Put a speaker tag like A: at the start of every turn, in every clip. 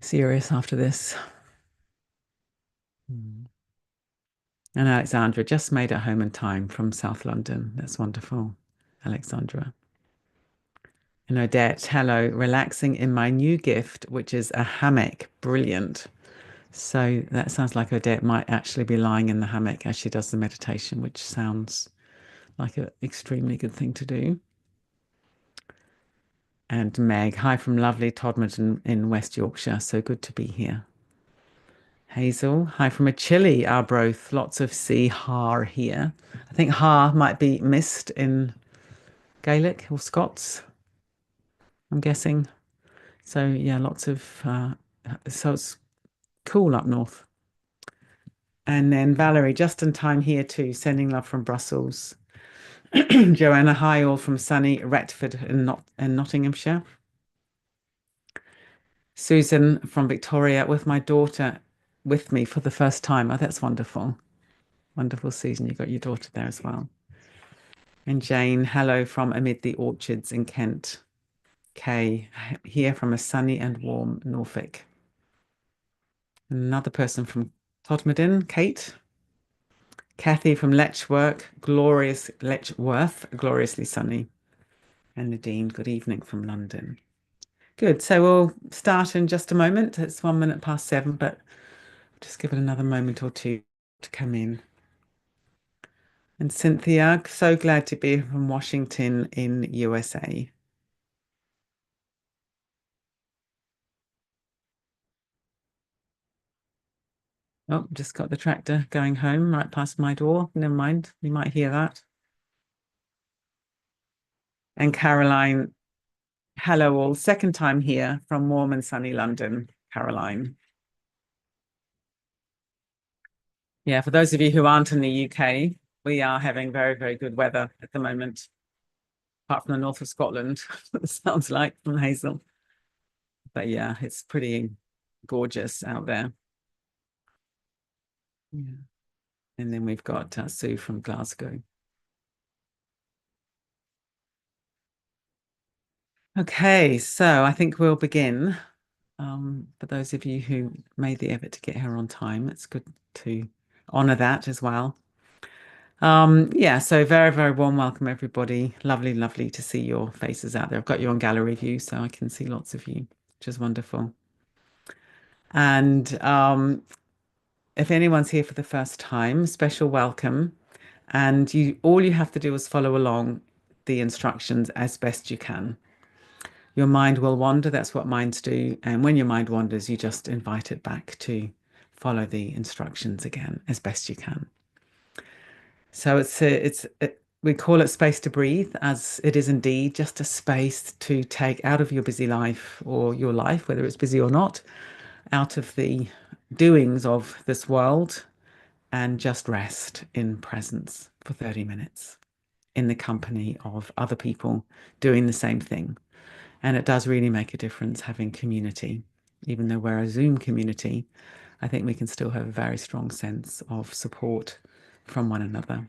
A: serious after this. Mm. And Alexandra just made it home in time from South London. That's wonderful, Alexandra. And Odette, hello, relaxing in my new gift, which is a hammock. Brilliant. So that sounds like Odette might actually be lying in the hammock as she does the meditation, which sounds like an extremely good thing to do. And Meg, hi from lovely Todmorden in West Yorkshire. So good to be here. Hazel, hi from a chilly Arbroath. Lots of sea har here. I think har might be mist in Gaelic or Scots, I'm guessing. So yeah, lots of so it's cool up north. And then Valerie, just in time here too, sending love from Brussels. Joanna, hi all from sunny Retford in Nottinghamshire. Susan from Victoria with my daughter with me for the first time. Oh, that's wonderful. Wonderful, Susan. You got your daughter there as well. And Jane, hello from amid the orchards in Kent. Kay, here from a sunny and warm Norfolk. Another person from Todmorden, Kate. Kathy from Letchworth, gloriously sunny. And Nadine, good evening from London. Good. So we'll start in just a moment. It's 1 minute past 7, but just give it another moment or two to come in. And Cynthia, so glad to be from Washington in USA. Oh, just got the tractor going home right past my door. Never mind, you might hear that. And Caroline, hello all. Second time here from warm and sunny London, Caroline. Yeah, for those of you who aren't in the UK, we are having very, very good weather at the moment, apart from the north of Scotland, it sounds like from Hazel. But yeah, it's pretty gorgeous out there. Yeah. And then we've got Sue from Glasgow. Okay, so I think we'll begin. For those of you who made the effort to get here on time, it's good to honor that as well. Yeah, so very, very warm welcome, everybody. Lovely, lovely to see your faces out there. I've got you on gallery view, so I can see lots of you, which is wonderful. And if anyone's here for the first time, special welcome. And all you have to do is follow along the instructions as best you can. Your mind will wander, that's what minds do. And when your mind wanders, you just invite it back to follow the instructions again as best you can. So we call it space to breathe, as it is indeed just a space to take out of your busy life or your life, whether it's busy or not, out of the doings of this world and just rest in presence for 30 minutes in the company of other people doing the same thing. And it does really make a difference having community. Even though we're a Zoom community, I think we can still have a very strong sense of support from one another.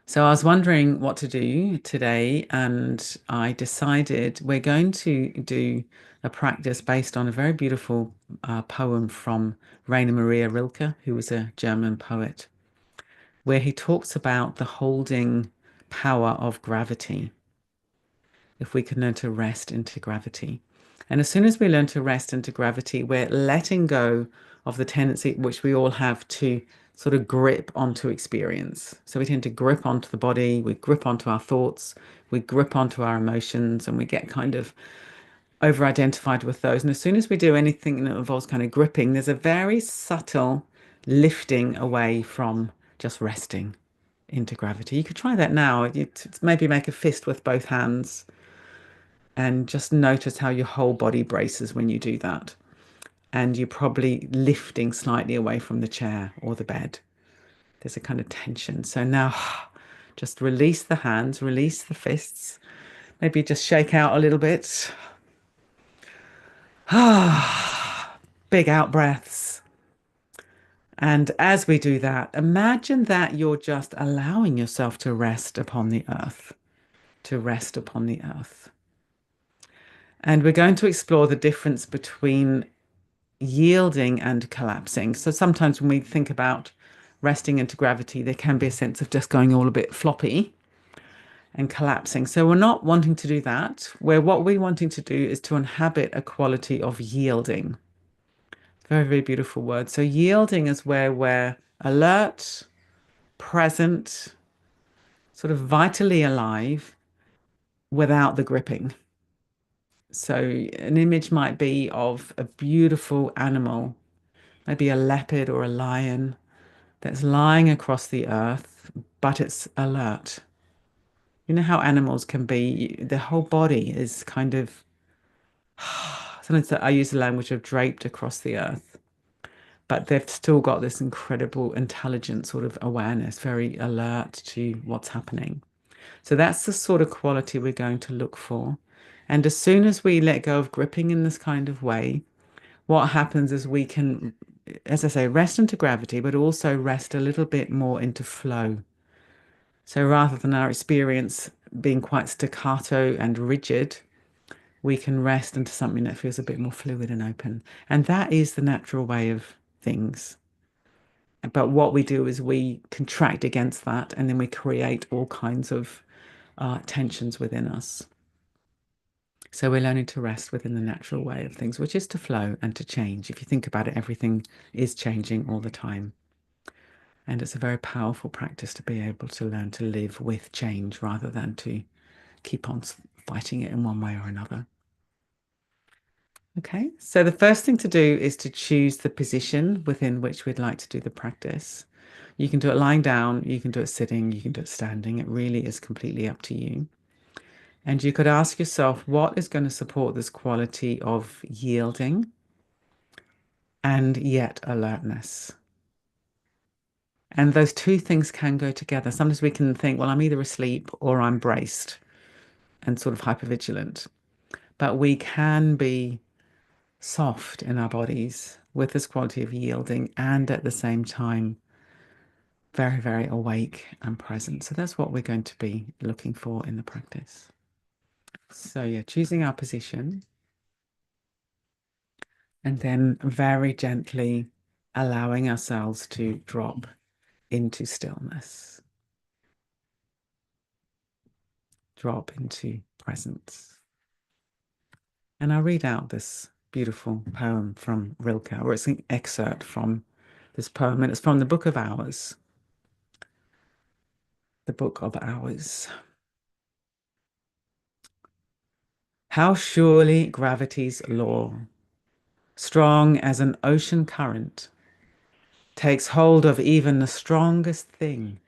A: So I was wondering what to do today, and I decided we're going to do a practice based on a very beautiful poem from Rainer Maria Rilke, who was a German poet, where he talks about the holding power of gravity. If we can learn to rest into gravity. And as soon as we learn to rest into gravity, we're letting go of the tendency which we all have to sort of grip onto experience. So we tend to grip onto the body, we grip onto our thoughts, we grip onto our emotions, and we get kind of over-identified with those. And as soon as we do anything that involves kind of gripping, there's a very subtle lifting away from just resting into gravity. You could try that now. Maybe make a fist with both hands and just notice how your whole body braces when you do that. And you're probably lifting slightly away from the chair or the bed. There's a kind of tension. So now just release the hands, release the fists. Maybe just shake out a little bit. Big out breaths. And as we do that, imagine that you're just allowing yourself to rest upon the earth, to rest upon the earth. And we're going to explore the difference between yielding and collapsing. So sometimes when we think about resting into gravity, there can be a sense of just going all a bit floppy and collapsing. So we're not wanting to do that. Where what we're wanting to do is to inhabit a quality of yielding. Very, very beautiful word. So yielding is where we're alert, present, sort of vitally alive without the gripping. So an image might be of a beautiful animal, maybe a leopard or a lion that's lying across the earth, but it's alert. You know how animals can be, their whole body is kind of, sometimes I use the language of draped across the earth, but they've still got this incredible intelligent sort of awareness, very alert to what's happening. So that's the sort of quality we're going to look for. And as soon as we let go of gripping in this kind of way, what happens is we can, as I say, rest into gravity, but also rest a little bit more into flow. So rather than our experience being quite staccato and rigid, we can rest into something that feels a bit more fluid and open. And that is the natural way of things. But what we do is we contract against that and then we create all kinds of tensions within us. So we're learning to rest within the natural way of things, which is to flow and to change. If you think about it, everything is changing all the time. And it's a very powerful practice to be able to learn to live with change rather than to keep on fighting it in one way or another. Okay, so the first thing to do is to choose the position within which we'd like to do the practice. You can do it lying down, you can do it sitting, you can do it standing. It really is completely up to you. And you could ask yourself, what is going to support this quality of yielding and yet alertness? And those two things can go together. Sometimes we can think, well, I'm either asleep or I'm braced and sort of hypervigilant. But we can be soft in our bodies with this quality of yielding and at the same time very, very awake and present. So that's what we're going to be looking for in the practice. So yeah, choosing our position and then very gently allowing ourselves to drop into stillness, drop into presence. And I'll read out this beautiful poem from Rilke, or it's an excerpt from this poem, and it's from the Book of Hours. The Book of Hours. How surely gravity's law, strong as an ocean current, takes hold of even the strongest thing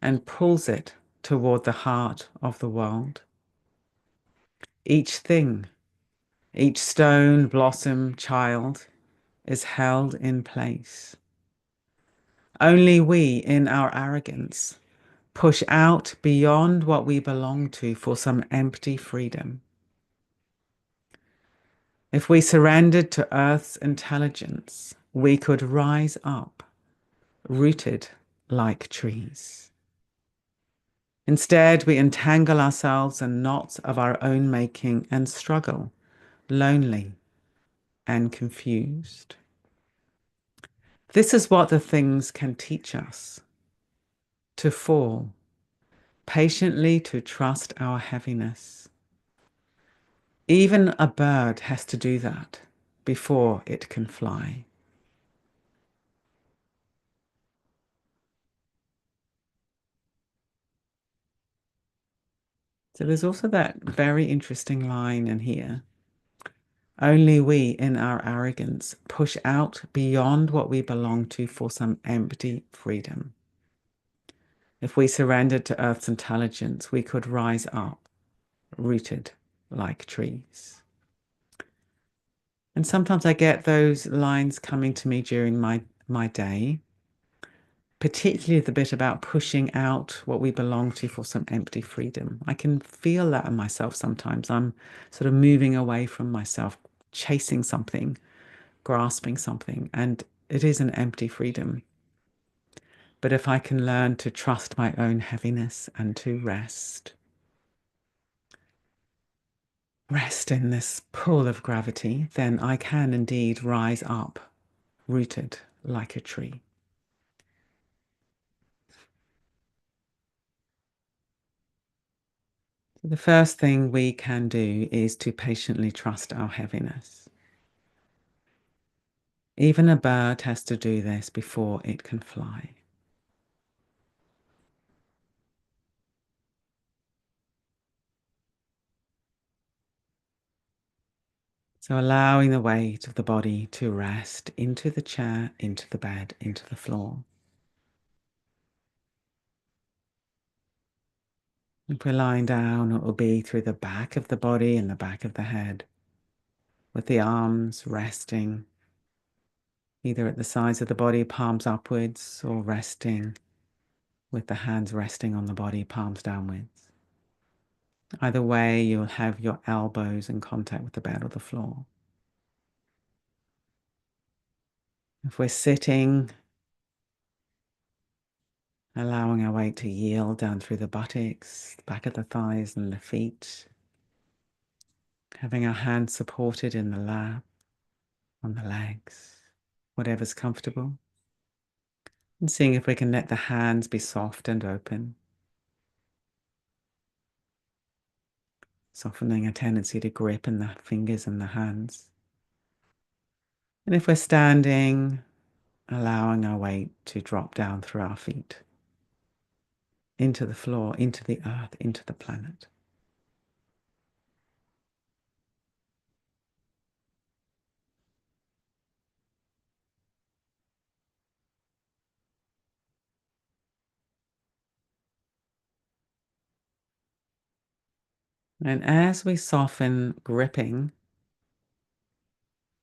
A: and pulls it toward the heart of the world. Each thing, each stone, blossom, child is held in place. Only we, in our arrogance, push out beyond what we belong to for some empty freedom. If we surrendered to Earth's intelligence, we could rise up, rooted like trees. Instead, we entangle ourselves in knots of our own making and struggle, lonely and confused. This is what the things can teach us: to fall, patiently to trust our heaviness. Even a bird has to do that before it can fly. So there's also that very interesting line in here. Only we, in our arrogance, push out beyond what we belong to for some empty freedom. If we surrendered to Earth's intelligence, we could rise up, rooted like trees. And sometimes I get those lines coming to me during my day, particularly the bit about pushing out what we belong to for some empty freedom. I can feel that in myself sometimes. I'm sort of moving away from myself, chasing something, grasping something, and it is an empty freedom. But if I can learn to trust my own heaviness and to rest, rest in this pull of gravity, then I can indeed rise up, rooted like a tree. The first thing we can do is to patiently trust our heaviness. Even a bird has to do this before it can fly. So allowing the weight of the body to rest into the chair, into the bed, into the floor. If we're lying down, it will be through the back of the body and the back of the head, with the arms resting either at the sides of the body, palms upwards, or resting with the hands resting on the body, palms downwards. Either way, you'll have your elbows in contact with the bed or the floor. If we're sitting, allowing our weight to yield down through the buttocks, the back of the thighs and the feet. Having our hands supported in the lap, on the legs, whatever's comfortable. And seeing if we can let the hands be soft and open. Softening a tendency to grip in the fingers and the hands. And if we're standing, allowing our weight to drop down through our feet, into the floor, into the earth, into the planet. And as we soften, gripping,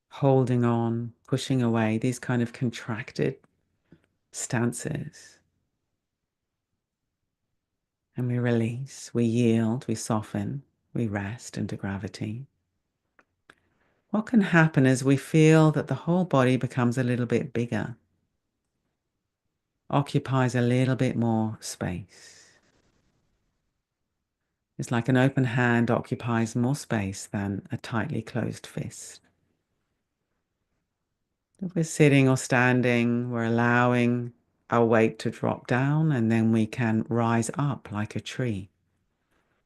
A: holding on, pushing away, these kind of contracted stances, and we release, we yield, we soften, we rest into gravity. What can happen is we feel that the whole body becomes a little bit bigger, occupies a little bit more space. It's like an open hand occupies more space than a tightly closed fist. If we're sitting or standing, we're allowing our weight to drop down, and then we can rise up like a tree.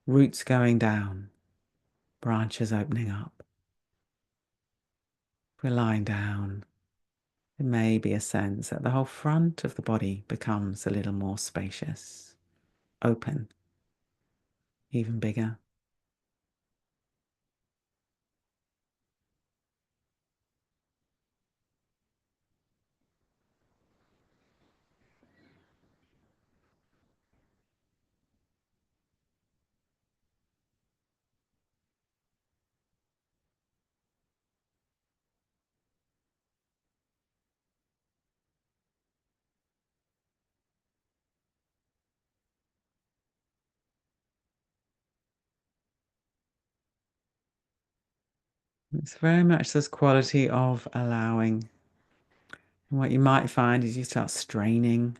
A: Roots going down, branches opening up. If we're lying down, there may be a sense that the whole front of the body becomes a little more spacious, open, even bigger. It's very much this quality of allowing. And what you might find is you start straining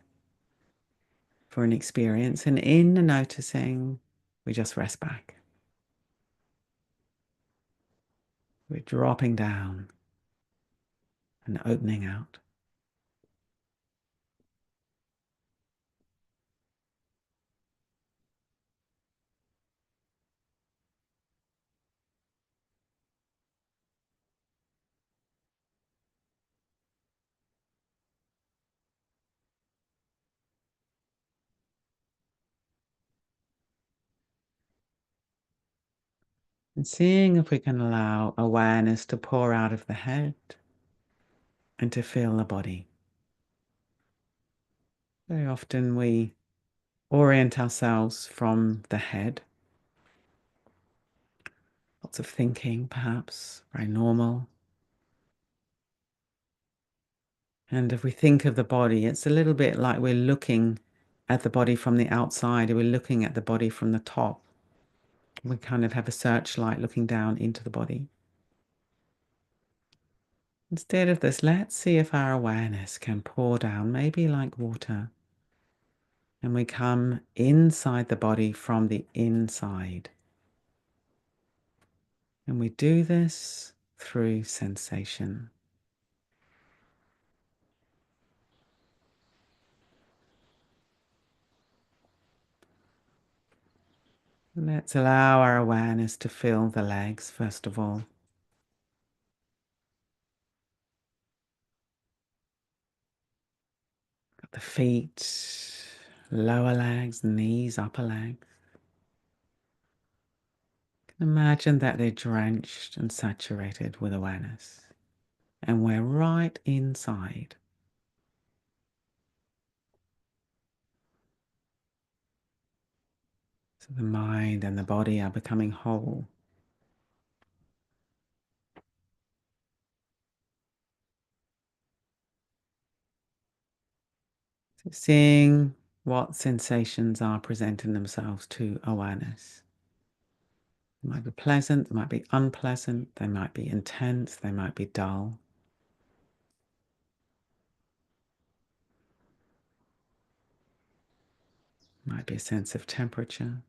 A: for an experience, and in the noticing, we just rest back. We're dropping down and opening out. And seeing if we can allow awareness to pour out of the head and to feel the body. Very often we orient ourselves from the head. Lots of thinking, perhaps, very normal. And if we think of the body, it's a little bit like we're looking at the body from the outside, or we're looking at the body from the top. We kind of have a searchlight looking down into the body. Instead of this, let's see if our awareness can pour down, maybe like water, and we come inside the body from the inside. And we do this through sensation. Let's allow our awareness to fill the legs, first of all. Got the feet, lower legs, knees, upper legs. Imagine that they're drenched and saturated with awareness. And we're right inside. So the mind and the body are becoming whole. So seeing what sensations are presenting themselves to awareness. They might be pleasant, they might be unpleasant, they might be intense, they might be dull. Might be a sense of temperature.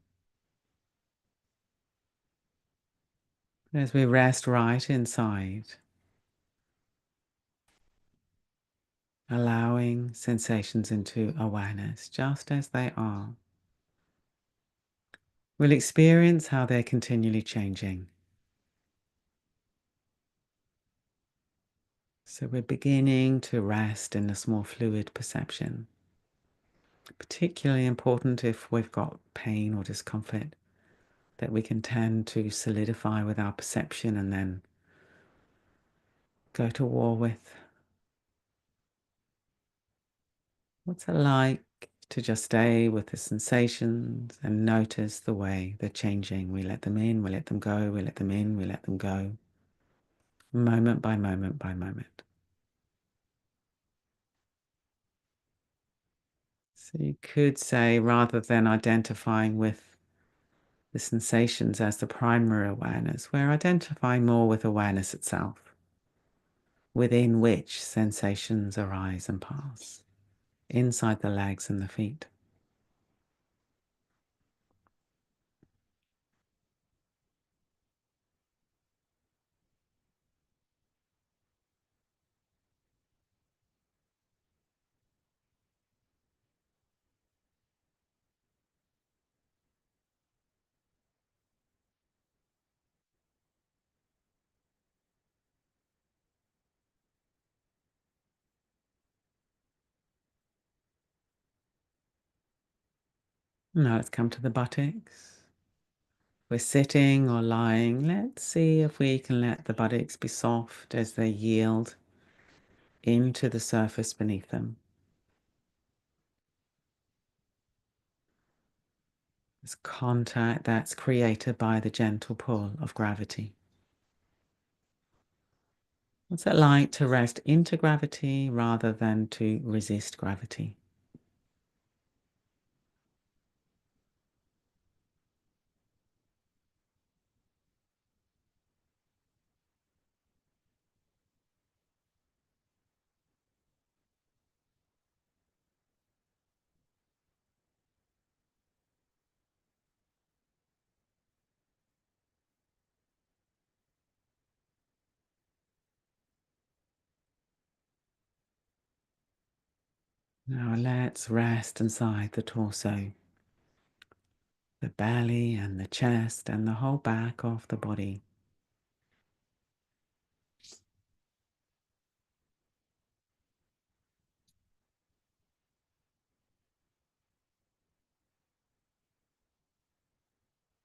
A: As we rest right inside, allowing sensations into awareness just as they are, we'll experience how they're continually changing. So we're beginning to rest in this more fluid perception. Particularly important if we've got pain or discomfort, that we can tend to solidify with our perception and then go to war with. What's it like to just stay with the sensations and notice the way they're changing? We let them in, we let them go, we let them in, we let them go, moment by moment by moment. So you could say, rather than identifying with the sensations as the primary awareness, we're identifying more with awareness itself, within which sensations arise and pass, inside the legs and the feet. Now let's come to the buttocks. We're sitting or lying. Let's see if we can let the buttocks be soft as they yield into the surface beneath them. This contact that's created by the gentle pull of gravity. What's it like to rest into gravity rather than to resist gravity? Now let's rest inside the torso, the belly and the chest and the whole back of the body.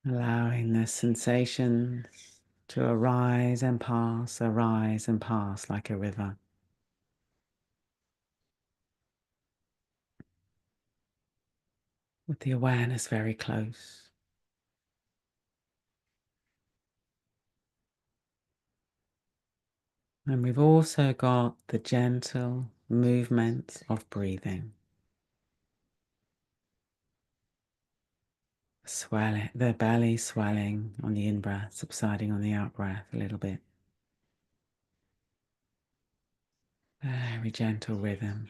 A: Allowing the sensations to arise and pass like a river. With the awareness very close. And we've also got the gentle movement of breathing. Swelling, the belly swelling on the in-breath, subsiding on the out-breath a little bit. Very gentle rhythm.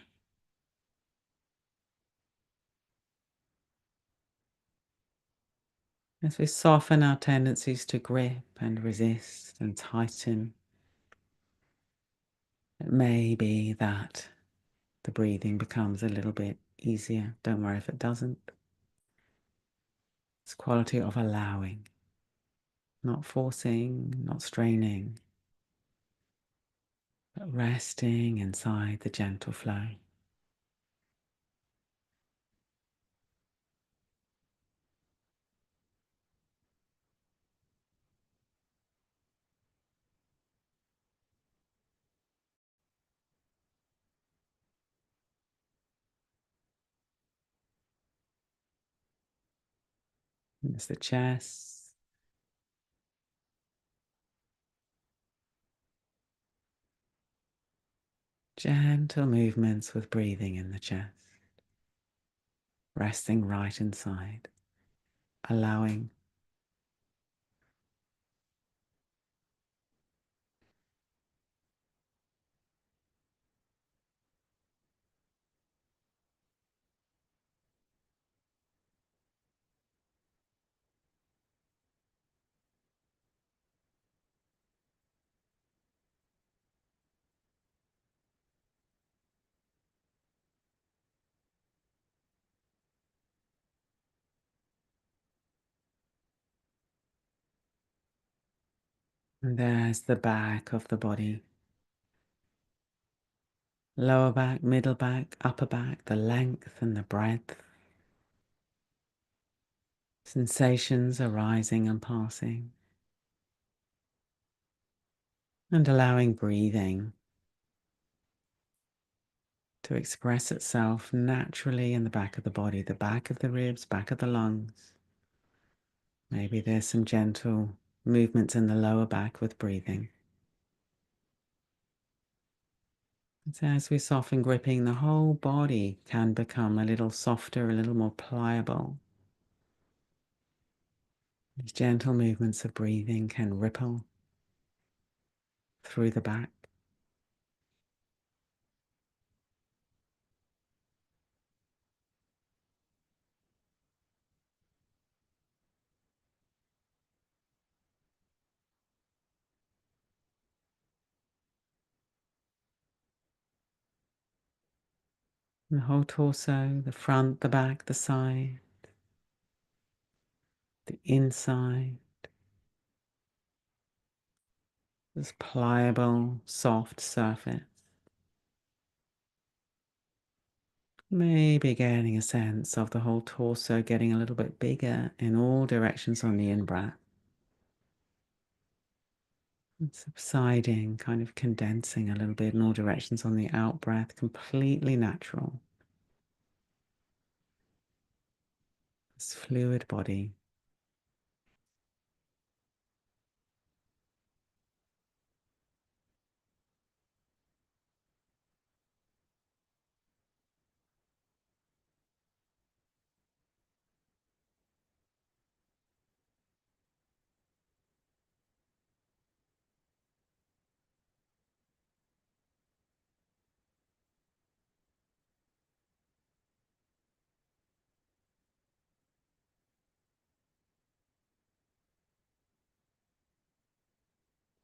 A: As we soften our tendencies to grip and resist and tighten, it may be that the breathing becomes a little bit easier. Don't worry if it doesn't. It's quality of allowing, not forcing, not straining, but resting inside the gentle flow. It's the chest, gentle movements with breathing in the chest, resting right inside, allowing. And there's the back of the body, lower back, middle back, upper back, the length and the breadth. Sensations arising and passing, and allowing breathing to express itself naturally in the back of the body, the back of the ribs, back of the lungs. Maybe there's some gentle movements in the lower back with breathing. So as we soften gripping, the whole body can become a little softer, a little more pliable. These gentle movements of breathing can ripple through the back. The whole torso, the front, the back, the side, the inside. This pliable, soft surface. Maybe getting a sense of the whole torso getting a little bit bigger in all directions on the in-breath. And subsiding, kind of condensing a little bit in all directions on the out-breath, completely natural. This fluid body.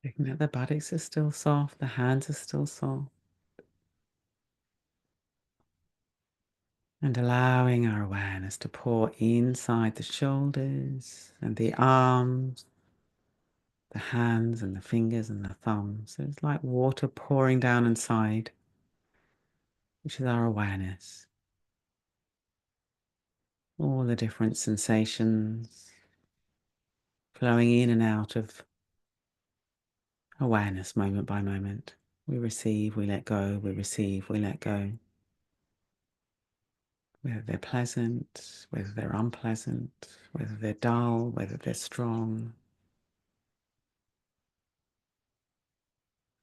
A: Looking at the buttocks are still soft, the hands are still soft. And allowing our awareness to pour inside the shoulders and the arms, the hands and the fingers and the thumbs. So it's like water pouring down inside, which is our awareness. All the different sensations flowing in and out of awareness moment by moment. We receive, we let go, we receive, we let go. Whether they're pleasant, whether they're unpleasant, whether they're dull, whether they're strong.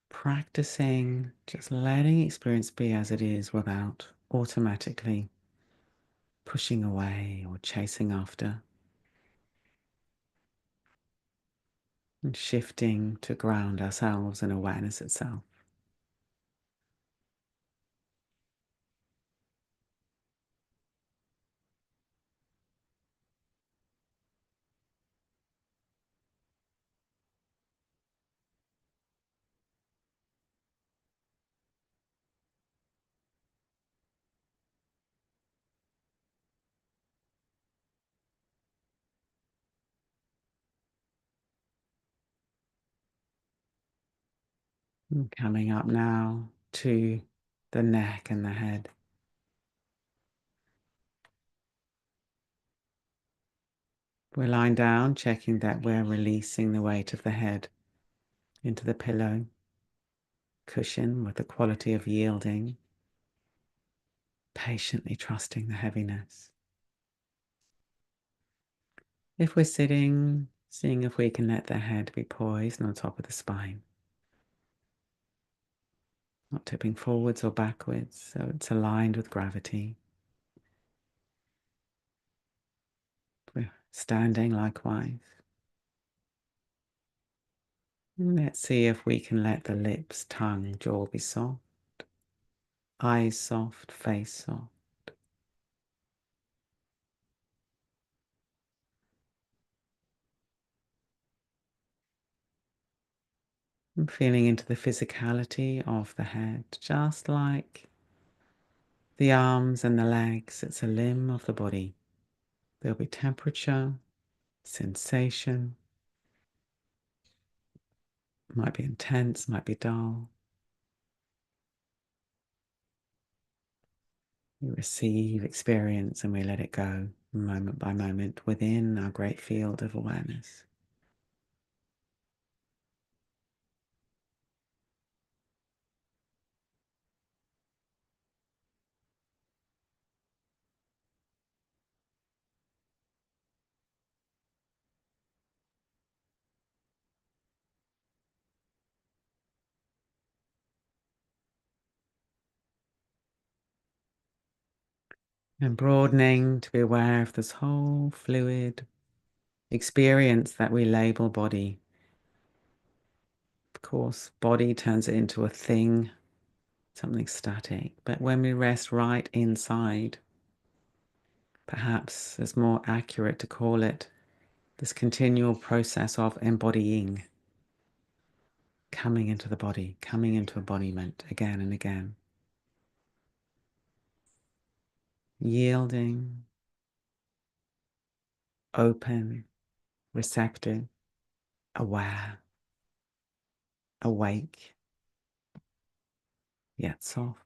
A: Practicing just letting experience be as it is without automatically pushing away or chasing after, and shifting to ground ourselves in awareness itself. And coming up now to the neck and the head. We're lying down, checking that we're releasing the weight of the head into the pillow cushion with the quality of yielding, patiently trusting the heaviness. If we're sitting, seeing if we can let the head be poised on top of the spine, not tipping forwards or backwards, so it's aligned with gravity. We're standing likewise. And let's see if we can let the lips, tongue, jaw be soft, eyes soft, face soft. And feeling into the physicality of the head, just like the arms and the legs. It's a limb of the body. There'll be temperature, sensation. Might be intense, might be dull. We receive experience and we let it go moment by moment within our great field of awareness. And broadening to be aware of this whole fluid experience that we label body. Of course, body turns it into a thing, something static. But when we rest right inside, perhaps it's more accurate to call it this continual process of embodying, coming into the body, coming into embodiment again and again. Yielding, open, receptive, aware, awake, yet soft.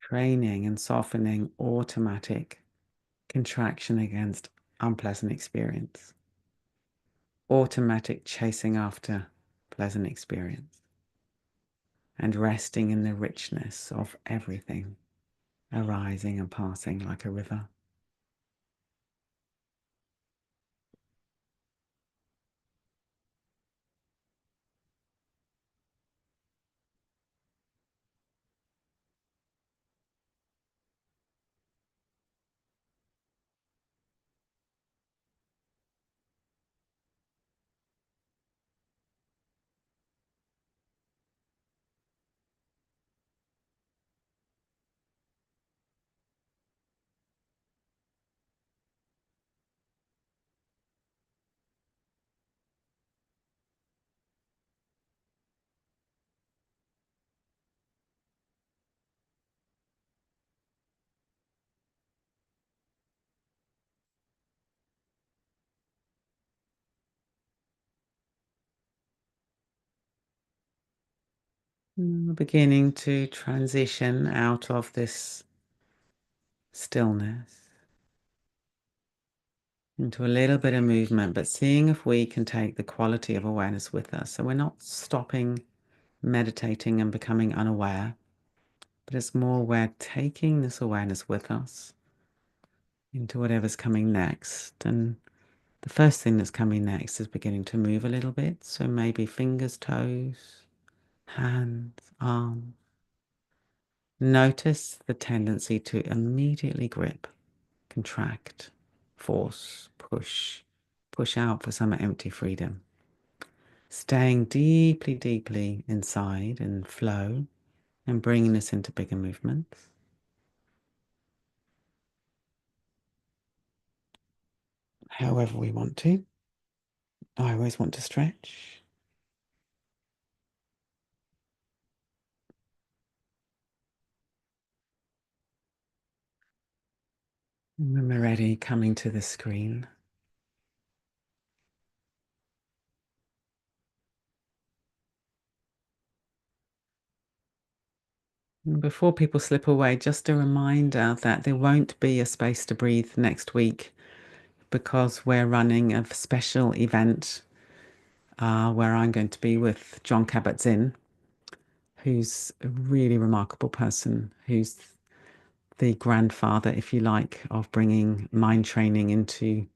A: Training and softening automatic contraction against unpleasant experience, automatic chasing after pleasant experience, and resting in the richness of everything arising and passing like a river. And we're beginning to transition out of this stillness into a little bit of movement, but seeing if we can take the quality of awareness with us. So we're not stopping meditating and becoming unaware, but it's more we're taking this awareness with us into whatever's coming next. And the first thing that's coming next is beginning to move a little bit. So maybe fingers, toes, hands, arms. Notice the tendency to immediately grip, contract, force, push out for some empty freedom. Staying deeply, deeply inside and flow and bringing this into bigger movements. However we want to. I always want to stretch. When we're ready, coming to the screen. And before people slip away, just a reminder that there won't be a space to breathe next week because we're running a special event where I'm going to be with John Kabat-Zinn, who's a really remarkable person, who's the grandfather, if you like, of bringing mind training into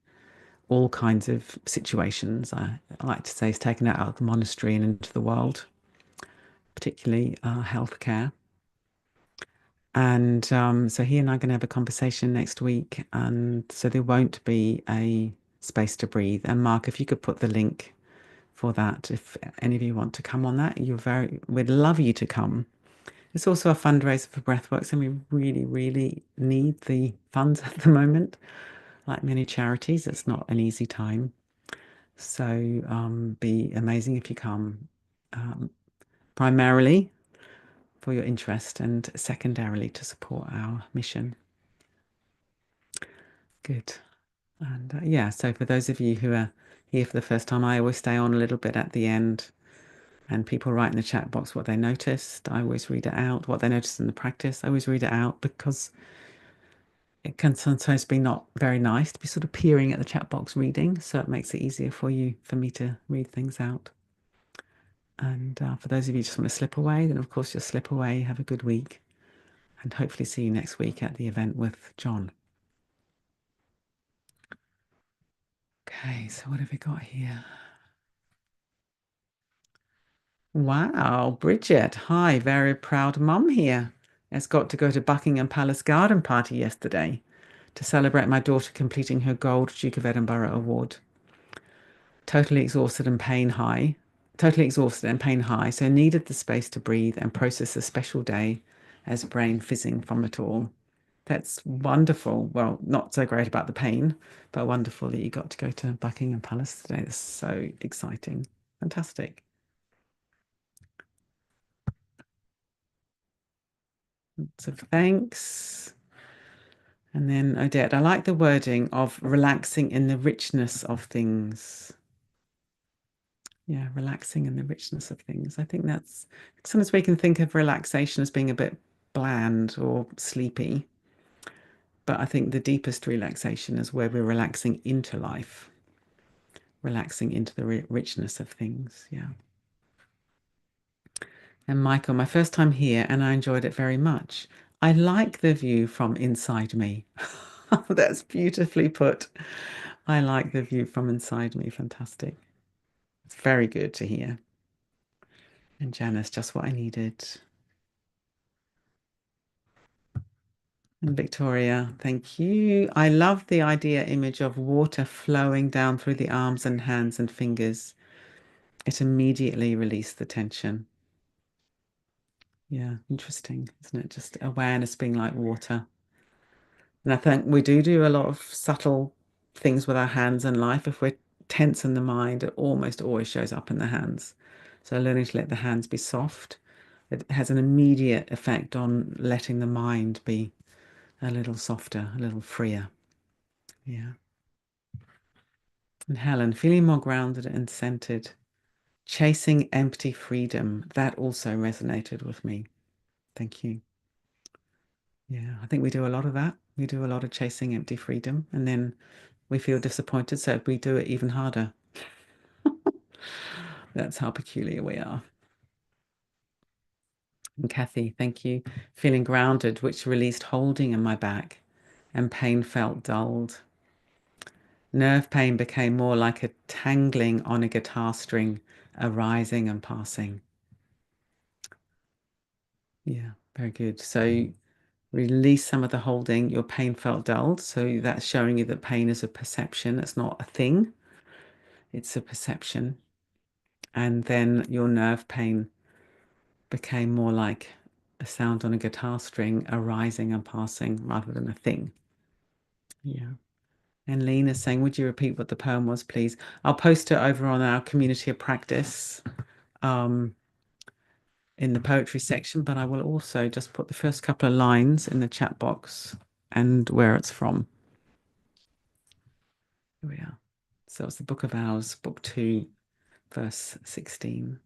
A: all kinds of situations. I like to say he's taken it out of the monastery and into the world, particularly healthcare. And so he and I are going to have a conversation next week. And so there won't be a space to breathe. And Mark, if you could put the link for that, if any of you want to come on that, we'd love you to come. It's also a fundraiser for Breathworks, and we really, really need the funds at the moment. Like many charities, it's not an easy time. So be amazing if you come, primarily for your interest and secondarily to support our mission. Good. And yeah, so for those of you who are here for the first time, I always stay on a little bit at the end and people write in the chat box what they noticed. I always read it out, what they noticed in the practice. I always read it out because it can sometimes be not very nice to be sort of peering at the chat box reading. So it makes it easier for me to read things out. And for those of you who just want to slip away, then of course you'll slip away. Have a good week and hopefully see you next week at the event with John. Okay, so what have we got here? Wow, Bridget. Hi, very proud mum here. Has got to go to Buckingham Palace garden party yesterday to celebrate my daughter completing her gold Duke of Edinburgh award. Totally exhausted and pain high. Totally exhausted and pain high, so needed the space to breathe and process a special day as brain fizzing from it all. That's wonderful. Well, not so great about the pain, but wonderful that you got to go to Buckingham Palace today. That's so exciting. Fantastic. So thanks. And then Odette, I like the wording of relaxing in the richness of things. Yeah, relaxing in the richness of things. I think that's sometimes we can think of relaxation as being a bit bland or sleepy. But I think the deepest relaxation is where we're relaxing into life, relaxing into the richness of things. Yeah. And Michael, my first time here, and I enjoyed it very much. I like the view from inside me. That's beautifully put. I like the view from inside me. Fantastic. It's very good to hear. And Janice, just what I needed. And Victoria, thank you. I love the idea image of water flowing down through the arms and hands and fingers. It immediately released the tension. Yeah, interesting, isn't it? Just awareness being like water. And I think we do a lot of subtle things with our hands in life. If we're tense in the mind, it almost always shows up in the hands. So learning to let the hands be soft, it has an immediate effect on letting the mind be a little softer, a little freer. Yeah. And Helen, feeling more grounded and centered, chasing empty freedom. That also resonated with me. Thank you. Yeah, I think we do a lot of that. We do a lot of chasing empty freedom, and then we feel disappointed, so we do it even harder. That's how peculiar we are. And Kathy, thank you. Feeling grounded, which released holding in my back, and pain felt dulled. Nerve pain became more like a tangling on a guitar string, arising and passing. Yeah, very good. So release some of the holding. Your pain felt dulled. So that's showing you that pain is a perception. It's not a thing. It's a perception. And then your nerve pain became more like a sound on a guitar string arising and passing rather than a thing. Yeah. And Lena's saying, would you repeat what the poem was, please? I'll post it over on our community of practice in the poetry section, but I will also just put the first couple of lines in the chat box and where it's from. Here we are. So it's the Book of Hours, Book 2, verse 16.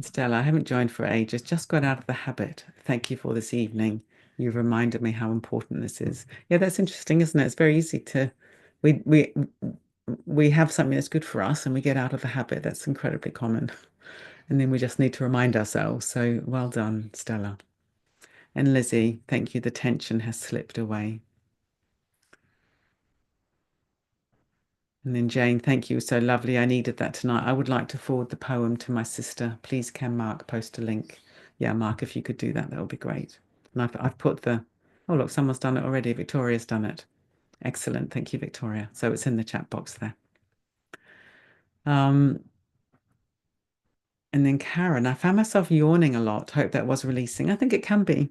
A: Stella, I haven't joined for ages, just got out of the habit. Thank you for this evening. You've reminded me how important this is. Yeah, that's interesting, isn't it? It's very easy to we have something that's good for us and we get out of the habit. That's incredibly common. And then we just need to remind ourselves. So well done, Stella. And Lizzie, thank you. The tension has slipped away. And then Jane, thank you. So lovely. I needed that tonight. I would like to forward the poem to my sister. Please can Mark post a link? Yeah, Mark, if you could do that, that would be great. And I've put the, oh, look, someone's done it already. Victoria's done it. Excellent. Thank you, Victoria. So it's in the chat box there. And then Karen, I found myself yawning a lot. Hope that was releasing. I think it can be.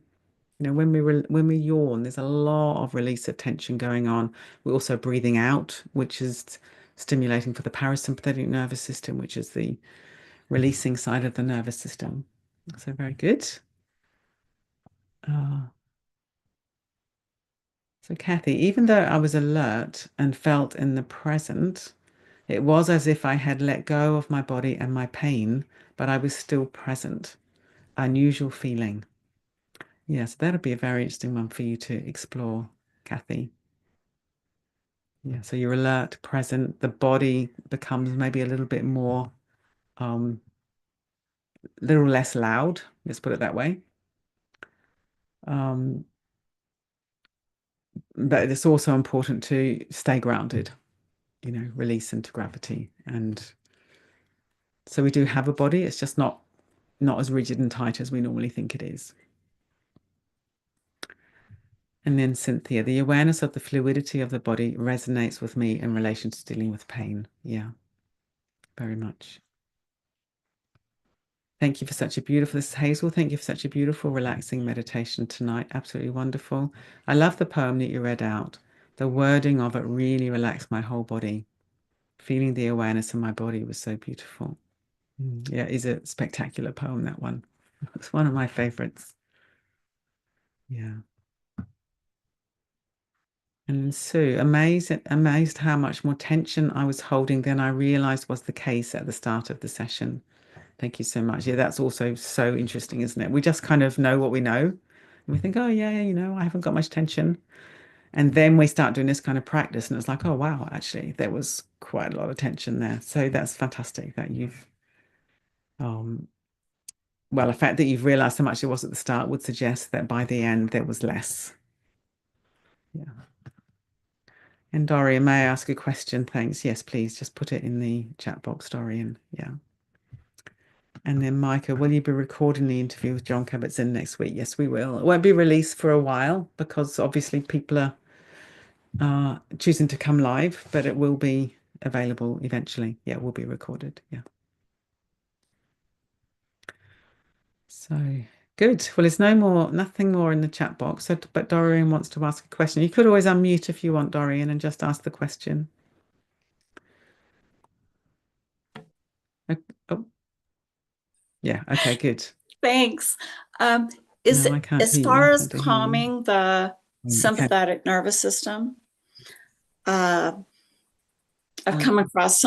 A: You know, when we yawn, there's a lot of release of tension going on. We're also breathing out, which is stimulating for the parasympathetic nervous system, which is the releasing side of the nervous system. So very good. So Kathy, even though I was alert and felt in the present, it was as if I had let go of my body and my pain, but I was still present. Unusual feeling. Yes, that'll be a very interesting one for you to explore, Kathy. Yeah, so you're alert, present, the body becomes maybe a little bit more, little less loud, let's put it that way. But it's also important to stay grounded, you know, release into gravity. And so we do have a body, it's just not as rigid and tight as we normally think it is. And then Cynthia, the awareness of the fluidity of the body resonates with me in relation to dealing with pain. Yeah, very much. Thank you for such a beautiful, this is Hazel. Thank you for such a beautiful, relaxing meditation tonight. Absolutely wonderful. I love the poem that you read out. The wording of it really relaxed my whole body. Feeling the awareness in my body was so beautiful. Yeah, it is a spectacular poem, that one. It's one of my favorites. Yeah. And Sue, amazed how much more tension I was holding than I realized was the case at the start of the session. Thank you so much. Yeah, that's also so interesting, isn't it? We just kind of know what we know. And we think, oh, yeah, you know, I haven't got much tension. And then we start doing this kind of practice, and it's like, oh, wow, actually, there was quite a lot of tension there. So that's fantastic that you've, well, the fact that you've realized how much it was at the start would suggest that by the end, there was less. Yeah. And Dorian, may I ask a question? Thanks. Yes, please. Just put it in the chat box, Dorian. Yeah. And then Micah, will you be recording the interview with John Kabat-Zinn next week? Yes, we will. It won't be released for a while because obviously people are choosing to come live, but it will be available eventually. Yeah, it will be recorded. Yeah. So good. Well, there's nothing more in the chat box. So, but Dorian wants to ask a question. You could always unmute if you want, Dorian, and just ask the question. Oh, yeah. Okay, good.
B: Thanks.
A: No, I can't
B: As
A: hear you.
B: far
A: I
B: as
A: can't hear you.
B: calming the
A: Okay.
B: sympathetic nervous system, I've come across so